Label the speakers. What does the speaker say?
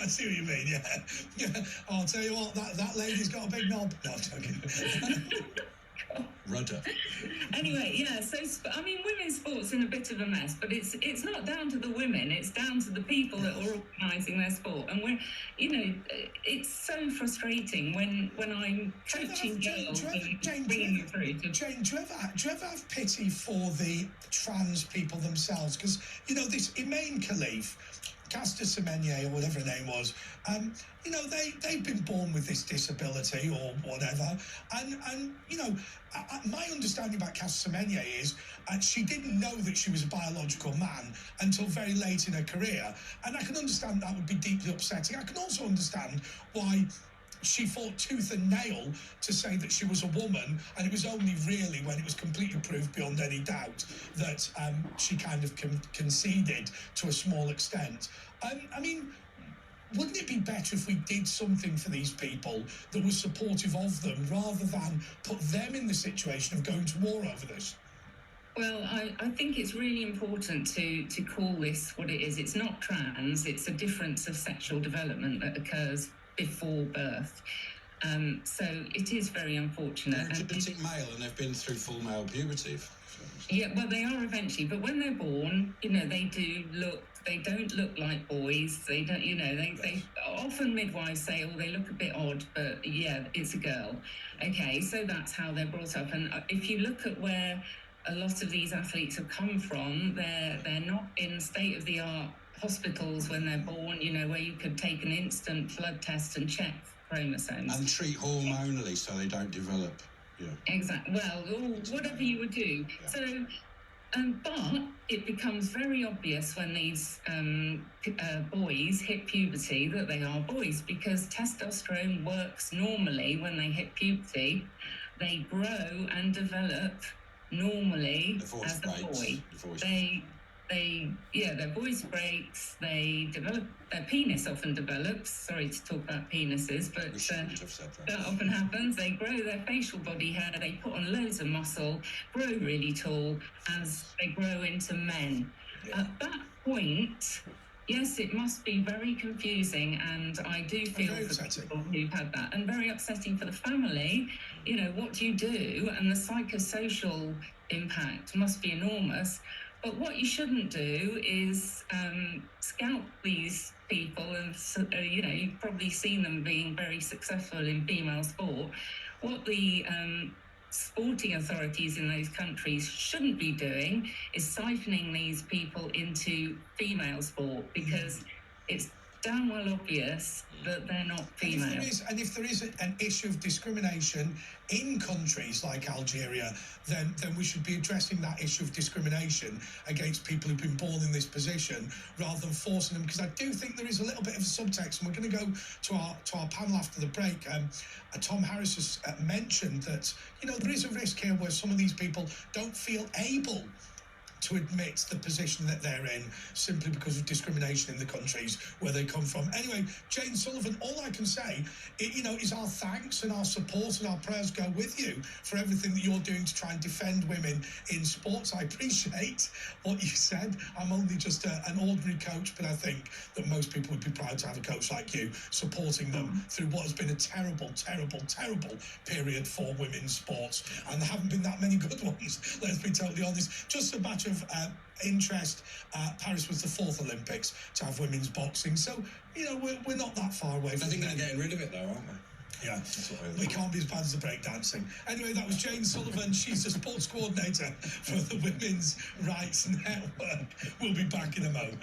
Speaker 1: I see what you mean, yeah. I'll tell you what, that lady's got a big knob. No, I'm joking.
Speaker 2: Rudder.
Speaker 3: Anyway, yeah, so, I mean, women's sport's in a bit of a mess, but it's not down to the women, it's down to the people that are organising their sport. And we're, it's so frustrating when I'm coaching girls and bringing them through.
Speaker 1: Jane, do you ever have pity for the trans people themselves? Because, this Imane Khelif, Caster Semenya, or whatever her name was, they've been born with this disability or whatever, and my understanding about Caster Semenya is she didn't know that she was a biological man until very late in her career, and I can understand that would be deeply upsetting. I can also understand why she fought tooth and nail to say that she was a woman, and it was only really when it was completely proved beyond any doubt that she kind of conceded to a small extent. I mean, wouldn't it be better if we did something for these people that was supportive of them, rather than put them in the situation of going to war over this?
Speaker 3: Well, I think it's really important to call this what it is. It's not trans, it's a difference of sexual development that occurs before birth. So it is very unfortunate.
Speaker 2: They're a genetic male and they've been through full male puberty.
Speaker 3: Yeah, well, they are eventually, but when they're born, they don't look like boys. They don't, they often midwives say, oh, they look a bit odd, but yeah, it's a girl. Okay, so that's how they're brought up. And if you look at where a lot of these athletes have come from, they're not in state-of-the-art hospitals when they're born, where you could take an instant blood test and check chromosomes.
Speaker 2: And treat hormonally so they don't develop. Yeah.
Speaker 3: Exactly. Well, whatever you would do. Yeah. So, but it becomes very obvious when these boys hit puberty that they are boys, because testosterone works normally when they hit puberty. They grow and develop normally as a boy. Their voice breaks, they develop, their penis often develops, sorry to talk about penises, but that often happens. They grow their facial body hair, they put on loads of muscle, grow really tall as they grow into men. Yeah. At that point, yes, it must be very confusing, and I do feel for people who've had that, and very upsetting for the family. What do you do? And the psychosocial impact must be enormous. But what you shouldn't do is scalp these people, and you've probably seen them being very successful in female sport. What the sporting authorities in those countries shouldn't be doing is siphoning these people into female sport, because it's damn well obvious that they're not female.
Speaker 1: And if there is an issue of discrimination in countries like Algeria, then we should be addressing that issue of discrimination against people who've been born in this position, rather than forcing them. Because I do think there is a little bit of a subtext, and we're going to go to our panel after the break. Tom Harris has mentioned that there is a risk here where some of these people don't feel able to admit the position that they're in, simply because of discrimination in the countries where they come from. Anyway, Jane Sullivan, all I can say, is our thanks and our support and our prayers go with you for everything that you're doing to try and defend women in sports. I appreciate what you said. I'm only just an ordinary coach, but I think that most people would be proud to have a coach like you supporting them through what has been a terrible, terrible, terrible period for women's sports. And there haven't been that many good ones, let's be totally honest. Just a matter of interest. Paris was the fourth Olympics to have women's boxing, so we're not that far away.
Speaker 2: I think they're getting rid of it though, aren't they?
Speaker 1: Yeah, we can't be as bad as the breakdancing. Anyway, that was Jane Sullivan. She's the sports coordinator for the Women's Rights Network. We'll be back in a moment.